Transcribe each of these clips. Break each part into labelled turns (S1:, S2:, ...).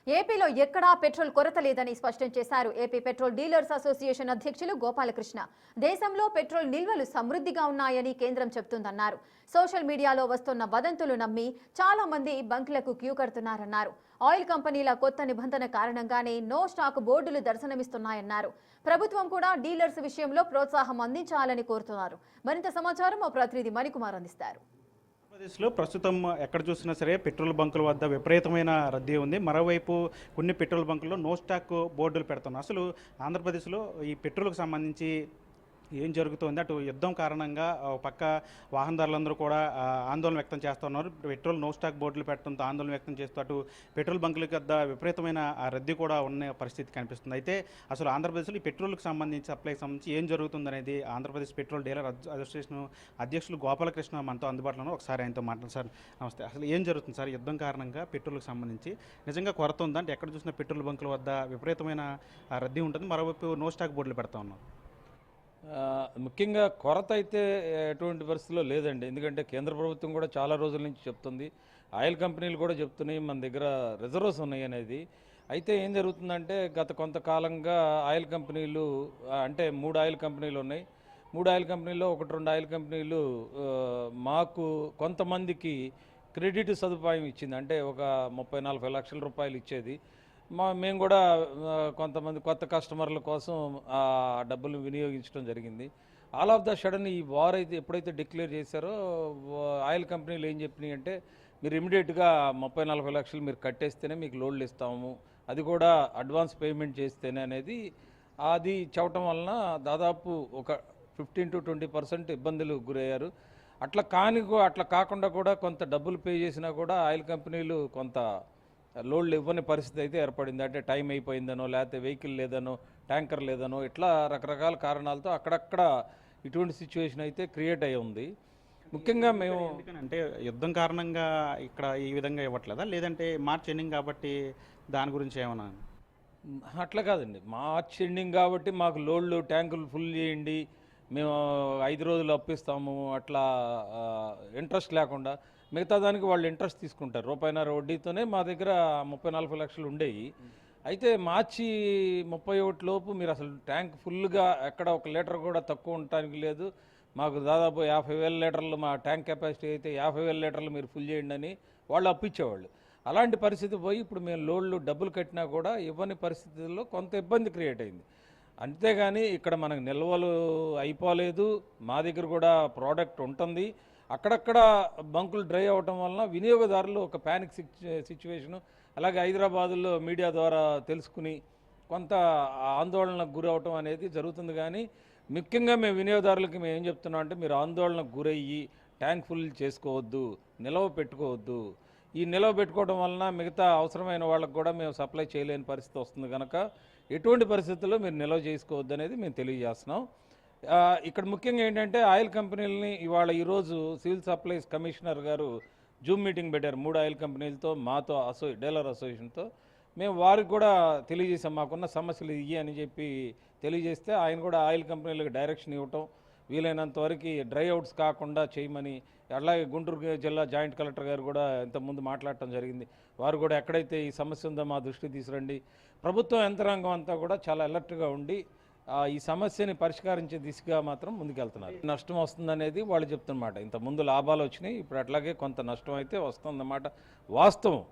S1: ఏపీలో ఎక్కడా పెట్రోల్ కొరత లేదని స్పష్టం చేశారు ఏపీ పెట్రోల్ డీలర్స్ అసోసియేషన్ అధ్యక్షులు గోపాలకృష్ణ. దేశంలో పెట్రోల్ నిల్వలు సమృద్ధిగా ఉన్నాయని కేంద్రం చెబుతుందన్నారు. సోషల్ మీడియాలో వస్తున్న వదంతులు నమ్మి చాలా మంది బంకులకు క్యూ కడుతున్నారన్నారు. ఆయిల్ కంపెనీల కొత్త నిబంధన కారణంగానే నో స్టాక్ బోర్డులు దర్శనమిస్తున్నాయన్నారు. ప్రభుత్వం కూడా డీలర్స్ విషయంలో ప్రోత్సాహం అందించాలని కోరుతున్నారు. మరింత సమాచారం మా ప్రతినిధి మణికుమార్ అందిస్తారు.
S2: ఆంధ్రప్రదేశ్లో ప్రస్తుతం ఎక్కడ చూసినా సరే పెట్రోల్ బంకుల వద్ద విపరీతమైన రద్దీ ఉంది. మరోవైపు కొన్ని పెట్రోల్ బంకుల్లో నో స్టాక్ బోర్డులు పెడుతున్నారు. అసలు ఆంధ్రప్రదేశ్లో ఈ పెట్రోల్కి సంబంధించి ఏం జరుగుతుంది? అటు యుద్ధం కారణంగా పక్క వాహనదారులందరూ కూడా ఆందోళన వ్యక్తం చేస్తున్నారు. పెట్రోల్ నో స్టాక్ బోర్డులు పెట్టడంతో ఆందోళన వ్యక్తం చేస్తూ అటు పెట్రోల్ బంకుల వద్ద విపరీతమైన రద్దీ కూడా ఉన్న పరిస్థితి కనిపిస్తుంది. అయితే అసలు ఆంధ్రప్రదేశ్లో ఈ పెట్రోల్కి సంబంధించి సప్లైకి సంబంధించి ఏం జరుగుతుందనేది ఆంధ్రప్రదేశ్ పెట్రోల్ డీలర్ అసోసియేషన్ అధ్యక్షులు గోపాలకృష్ణ మనతో అందుబాటులో ఒకసారి ఆయనతో మాట్లాడారు. సార్ నమస్తే. అసలు ఏం జరుగుతుంది సార్ యుద్ధం కారణంగా పెట్రోల్కి సంబంధించి నిజంగా కొరత ఉందా? అంటే ఎక్కడ చూసినా పెట్రోల్ బంకుల వద్ద విపరీతమైన రద్దీ ఉంటుంది, మరోవైపు నో స్టాక్ బోర్డులు పెడతా ఉన్నాం.
S3: ముఖ్యంగా కొరత అయితే ఎటువంటి పరిస్థితుల్లో లేదండి. ఎందుకంటే కేంద్ర ప్రభుత్వం కూడా చాలా రోజుల నుంచి చెప్తుంది, ఆయిల్ కంపెనీలు కూడా చెప్తున్నాయి మన దగ్గర రిజర్వ్స్ ఉన్నాయి అనేది. అయితే ఏం జరుగుతుందంటే గత కొంతకాలంగా ఆయిల్ కంపెనీలు అంటే 3 ఆయిల్ కంపెనీలు ఉన్నాయి. 3 ఆయిల్ కంపెనీల్లో 1-2 ఆయిల్ కంపెనీలు మాకు కొంతమందికి క్రెడిట్ సదుపాయం ఇచ్చింది. అంటే ఒక 30-40 లక్షల రూపాయలు ఇచ్చేది. మేము కూడా కొంతమంది కొత్త కస్టమర్ల కోసం ఆ డబ్బులు వినియోగించడం జరిగింది. ఆల్ ఆఫ్ ద సడన్ ఈ వార్ అయితే ఎప్పుడైతే డిక్లేర్ చేశారో ఆయిల్ కంపెనీలు ఏం చెప్పినాయి అంటే, మీరు ఇమీడియట్గా 30-40 లక్షలు మీరు కట్టేస్తేనే మీకు లోడ్లు ఇస్తాము, అది కూడా అడ్వాన్స్ పేమెంట్ చేస్తేనే అనేది అది చెప్పటం వలన దాదాపు ఒక 15-20% ఇబ్బందులు గురయ్యారు. అట్లా కాకుండా కూడా కొంత డబ్బులు పే చేసినా కూడా ఆయిల్ కంపెనీలు కొంత లోడ్లు ఇవ్వని పరిస్థితి అయితే ఏర్పడింది. అంటే టైం అయిపోయిందనో, లేకపోతే వెహికల్ లేదనో, ట్యాంకర్ లేదనో, ఇట్లా రకరకాల కారణాలతో అక్కడక్కడ ఇటువంటి సిచ్యువేషన్ అయితే క్రియేట్ అయి ఉంది. ముఖ్యంగా మేము
S2: అంటే యుద్ధం కారణంగా ఇక్కడ ఈ విధంగా ఇవ్వట్లేదా, లేదంటే మార్చ్ ఎండింగ్ కాబట్టి దాని గురించి ఏమన్నా?
S3: అట్లా కాదండి, మార్చ్ ఎండింగ్ కాబట్టి మాకు లోడ్లు ట్యాంకులు ఫుల్ చేయండి, మేము 5 రోజులు అప్పిస్తాము అట్లా ఇంట్రెస్ట్ లేకుండా, మిగతా దానికి వాళ్ళు ఇంట్రెస్ట్ తీసుకుంటారు. రూపాయిన్నర వడ్డీతోనే మా దగ్గర 30-40 లక్షలు ఉండేవి. అయితే మార్చి 31 లోపు మీరు అసలు ట్యాంక్ ఫుల్గా ఎక్కడ 1 లీటర్ కూడా తక్కువ ఉండటానికి లేదు, మాకు దాదాపు 50,000 లీటర్లు మా ట్యాంక్ కెపాసిటీ అయితే 50,000 లీటర్లు మీరు ఫుల్ చేయండి అని వాళ్ళు అప్పించేవాళ్ళు. అలాంటి పరిస్థితి పోయి ఇప్పుడు మేము లోడ్లు డబ్బులు కట్టినా కూడా ఇవ్వని పరిస్థితుల్లో కొంత ఇబ్బంది క్రియేట్ అయింది. అంతేగాని ఇక్కడ మనకు నిల్వలు అయిపోలేదు, మా దగ్గర కూడా ప్రోడక్ట్ ఉంటుంది. అక్కడక్కడ బంకులు డ్రై అవ్వటం వలన వినియోగదారులు ఒక ప్యానిక్ సిచ్యువేషను, అలాగే హైదరాబాదులో మీడియా ద్వారా తెలుసుకుని కొంత ఆందోళనకు గురవటం అనేది జరుగుతుంది. కానీ ముఖ్యంగా మేము వినియోగదారులకి మేము ఏం చెప్తున్నాం అంటే, మీరు ఆందోళనకు గురయ్యి ట్యాంక్ ఫుల్ చేసుకోవద్దు, నిల్వ పెట్టుకోవద్దు. ఈ నిల్వ పెట్టుకోవడం వలన మిగతా అవసరమైన వాళ్ళకు కూడా మేము సప్లై చేయలేని పరిస్థితి వస్తుంది కనుక ఎటువంటి పరిస్థితుల్లో మీరు నిల్వ చేసుకోవద్దు అనేది మేము తెలియజేస్తున్నాం. ఇక్కడ ముఖ్యంగా ఏంటంటే ఆయిల్ కంపెనీలని ఈరోజు సివిల్ సప్లైస్ కమిషనర్ గారు జూమ్ మీటింగ్ పెట్టారు 3 ఆయిల్ కంపెనీలతో, మాతో డీలర్ అసోసియేషన్తో. మేము వారికి కూడా తెలియజేసాం మాకున్న సమస్యలు ఇవి అని చెప్పి తెలియజేస్తే ఆయన కూడా ఆయిల్ కంపెనీలకు డైరెక్షన్ ఇవ్వటం, వీలైనంత వరకు డ్రై అవుట్స్ కాకుండా చేయమని, అలాగే గుంటూరు జిల్లా జాయింట్ కలెక్టర్ గారు కూడా ఇంతకుముందు మాట్లాడటం జరిగింది. వారు కూడా ఎక్కడైతే ఈ సమస్య ఉందో మా దృష్టికి తీసుకురండి. ప్రభుత్వం యంత్రాంగం అంతా కూడా చాలా అలర్ట్గా ఉండి ఈ సమస్యని పరిష్కరించే దిశగా మాత్రం ముందుకెళ్తున్నారు. నష్టం వస్తుందనేది వాళ్ళు చెప్తున్నమాట. ఇంతకుముందు లాభాలు వచ్చినాయి, ఇప్పుడు అట్లాగే కొంత నష్టం అయితే వస్తుందన్నమాట వాస్తవం.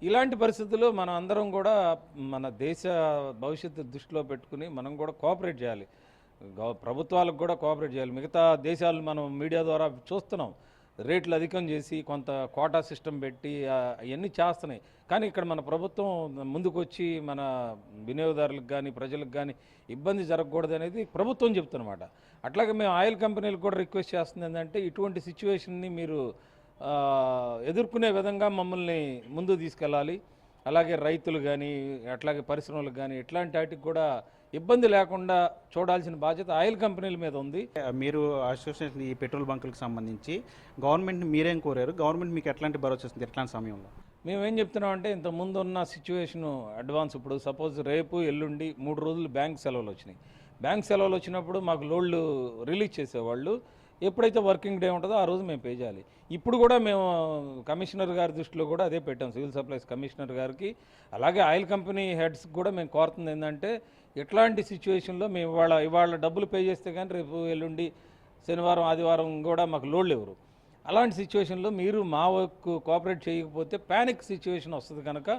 S3: ఇలాంటి పరిస్థితుల్లో మనం అందరం కూడా మన దేశ భవిష్యత్తు దృష్టిలో పెట్టుకుని మనం కూడా కోఆపరేట్ చేయాలి, ప్రభుత్వాలకు కూడా కోఆపరేట్ చేయాలి. మిగతా దేశాలు మనం మీడియా ద్వారా చూస్తున్నాం, రేట్లు అధికం చేసి కొంత కోటా సిస్టమ్ పెట్టి అవన్నీ చేస్తున్నాయి. కానీ ఇక్కడ మన ప్రభుత్వం ముందుకు వచ్చి మన వినియోగదారులకు కానీ ప్రజలకు కానీ ఇబ్బంది జరగకూడదు అనేది ప్రభుత్వం చెప్తున్నమాట. అట్లాగే మేము ఆయిల్ కంపెనీలకు కూడా రిక్వెస్ట్ చేస్తుంది ఏంటంటే, ఇటువంటి సిచ్యువేషన్ని మీరు ఎదుర్కొనే విధంగా మమ్మల్ని ముందు తీసుకెళ్ళాలి. అలాగే రైతులు కానీ అట్లాగే పరిశ్రమలకు కానీ ఇట్లాంటి వాటికి కూడా ఇబ్బంది లేకుండా చూడాల్సిన బాధ్యత ఆయిల్ కంపెనీల మీద ఉంది.
S2: మీరు అసోసియేషన్ ఈ పెట్రోల్ బంకులకు సంబంధించి గవర్నమెంట్ని మీరేం కోరారు? గవర్నమెంట్ మీకు ఎట్లాంటి భరోసా వస్తుంది ఎట్లాంటి సమయంలో?
S3: మేమేం చెప్తున్నామంటే, ఇంతకుముందు ఉన్న సిచ్యువేషను అడ్వాన్స్ ఇప్పుడు సపోజ్ రేపు ఎల్లుండి 3 రోజులు బ్యాంక్ సెలవులు వచ్చినాయి. బ్యాంక్ సెలవులు వచ్చినప్పుడు మాకు లోడ్లు రిలీజ్ చేసేవాళ్ళు. ఎప్పుడైతే వర్కింగ్ డే ఉంటుందో ఆ రోజు మేము పే చేయాలి. ఇప్పుడు కూడా మేము కమిషనర్ గారి దృష్టిలో కూడా అదే పెట్టాం, సివిల్ సప్లైస్ కమిషనర్ గారికి. అలాగే ఆయిల్ కంపెనీ హెడ్స్ కూడా మేము కోరుతుంది ఏంటంటే, ఎట్లాంటి సిచ్యువేషన్లో మేము ఇవాళ డబ్బులు పే చేస్తే కానీ రేపు ఎల్లుండి శనివారం ఆదివారం కూడా మాకు లోడ్లు ఎవరు. అలాంటి సిచ్యువేషన్లో మీరు మా వర్క్ కోఆపరేట్ చేయకపోతే ప్యానిక్ సిచ్యువేషన్ వస్తుంది కనుక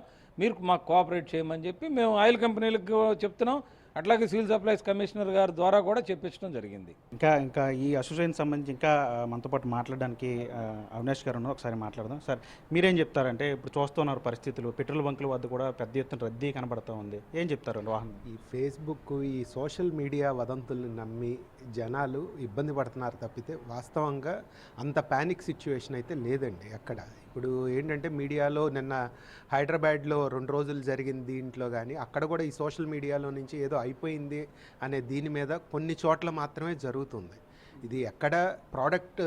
S3: మీరు మాకు కోఆపరేట్ చేయమని చెప్పి మేము ఆయిల్ కంపెనీలకు చెప్తున్నాం. అట్లాగే సివిల్ సప్లైస్ కమిషనర్ గారి ద్వారా కూడా చెప్పించడం జరిగింది.
S2: ఇంకా ఈ అసోసియేషన్ సంబంధించి ఇంకా మనతో పాటు మాట్లాడడానికి అవినాష్ గారు ఉన్నారు. ఒకసారి మాట్లాడదాం. సార్, మీరేం చెప్తారంటే ఇప్పుడు చూస్తున్నారు పరిస్థితులు, పెట్రోల్ బంకుల వద్ద కూడా పెద్ద ఎత్తున రద్దీ కనబడుతూ ఉంది. ఏం చెప్తారు వాహనం?
S4: ఈ ఫేస్బుక్, ఈ సోషల్ మీడియా వదంతుల్ని నమ్మి జనాలు ఇబ్బంది పడుతున్నారు తప్పితే వాస్తవంగా అంత ప్యానిక్ సిచ్యువేషన్ అయితే లేదండి ఎక్కడ. ఇప్పుడు ఏంటంటే మీడియాలో నిన్న హైదరాబాద్లో 2 రోజులు జరిగింది దీంట్లో, కానీ అక్కడ కూడా ఈ సోషల్ మీడియాలో నుంచి ఏదో అయిపోయింది అనే దీని మీద కొన్ని చోట్ల మాత్రమే జరుగుతుంది. ఇది ఎక్కడ ప్రోడక్ట్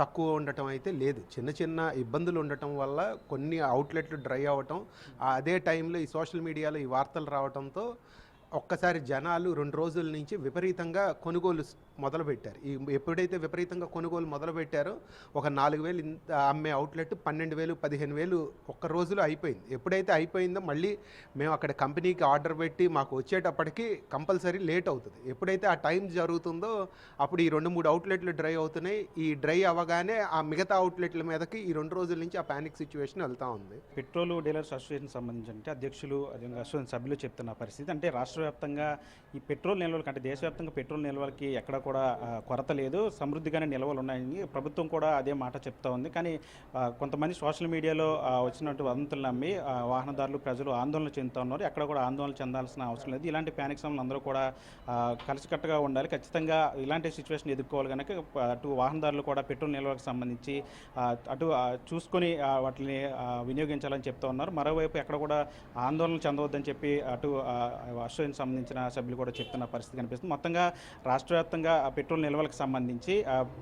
S4: తక్కువ ఉండటం అయితే లేదు. చిన్న చిన్న ఇబ్బందులు ఉండటం వల్ల కొన్ని అవుట్లెట్లు డ్రై అవ్వటం, అదే టైంలో ఈ సోషల్ మీడియాలో ఈ వార్తలు రావడంతో ఒక్కసారి జనాలు 2 రోజుల నుంచి విపరీతంగా కొనుగోలు మొదలుపెట్టారు. ఎప్పుడైతే విపరీతంగా కొనుగోలు మొదలుపెట్టారో ఒక 4,000 అమ్మే అవుట్లెట్ 12,000 15,000 ఒక్క రోజులో అయిపోయింది. ఎప్పుడైతే అయిపోయిందో మళ్ళీ మేము అక్కడ కంపెనీకి ఆర్డర్ పెట్టి మాకు వచ్చేటప్పటికి కంపల్సరీ లేట్ అవుతుంది. ఎప్పుడైతే ఆ టైం జరుగుతుందో అప్పుడు ఈ 2-3 అవుట్లెట్లు డ్రై అవుతున్నాయి. ఈ డ్రై అవ్వగానే ఆ మిగతా అవుట్లెట్ల మీదకి ఈ 2 రోజుల నుంచి ఆ ప్యానిక్ సిచ్యువేషన్ వెళ్తూ ఉంది.
S2: పెట్రోల్ డీలర్స్ అసోసియేషన్ సంబంధించి అంటే అధ్యక్షులు అదేవిధంగా అసోసియేషన్ సభ్యులు చెప్తున్న పరిస్థితి అంటే రాష్ట్ర వ్యాప్తంగా ఈ పెట్రోల్ నిల్వలకి అంటే దేశవ్యాప్తంగా పెట్రోల్ నిల్వలకి ఎక్కడ కూడా కొరత లేదు, సమృద్ధిగానే నిల్వలు ఉన్నాయని ప్రభుత్వం కూడా అదే మాట చెప్తా ఉంది. కానీ కొంతమంది సోషల్ మీడియాలో వచ్చినట్టు వదంతులు నమ్మి వాహనదారులు ప్రజలు ఆందోళన చెందుతూ ఉన్నారు. ఎక్కడ కూడా ఆందోళన చెందాల్సిన అవసరం లేదు. ఇలాంటి ప్యానిక్ సమయంలో అందరూ కూడా కలిసికట్టుగా ఉండాలి. ఖచ్చితంగా ఇలాంటి సిచ్యువేషన్ ఎదుర్కోవాలి కనుక అటు వాహనదారులు కూడా పెట్రోల్ నిల్వలకు సంబంధించి అటు చూసుకొని వాటిని వినియోగించాలని చెప్తూ ఉన్నారు. మరోవైపు ఎక్కడ కూడా ఆందోళన చెందవద్దని చెప్పి అటు అసోసియేషన్ సంబంధించిన సభ్యులు కూడా చెప్తున్న పరిస్థితి కనిపిస్తుంది. మొత్తంగా రాష్ట్ర వ్యాప్తంగా పెట్రోల్ నిల్వలకు సంబంధించి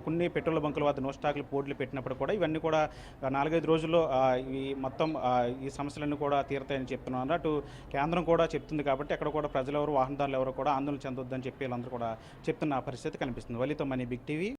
S2: కొన్ని పెట్రోల్ బంకుల వద్ద నో స్టాక్లు బోర్డులు పెట్టినప్పుడు కూడా ఇవన్నీ కూడా 4-5 రోజుల్లో ఈ మొత్తం ఈ సమస్యలన్నీ కూడా తీరుతాయని చెప్తున్నారు. అటు కేంద్రం కూడా చెప్తుంది కాబట్టి అక్కడ కూడా ప్రజలు ఎవరు వాహనదారులు ఎవరు కూడా ఆందోళన చెందొద్దని చెప్పి వీళ్ళందరూ కూడా చెప్తున్న పరిస్థితి కనిపిస్తుంది. వలితో మనీ, బిగ్ టీవీ.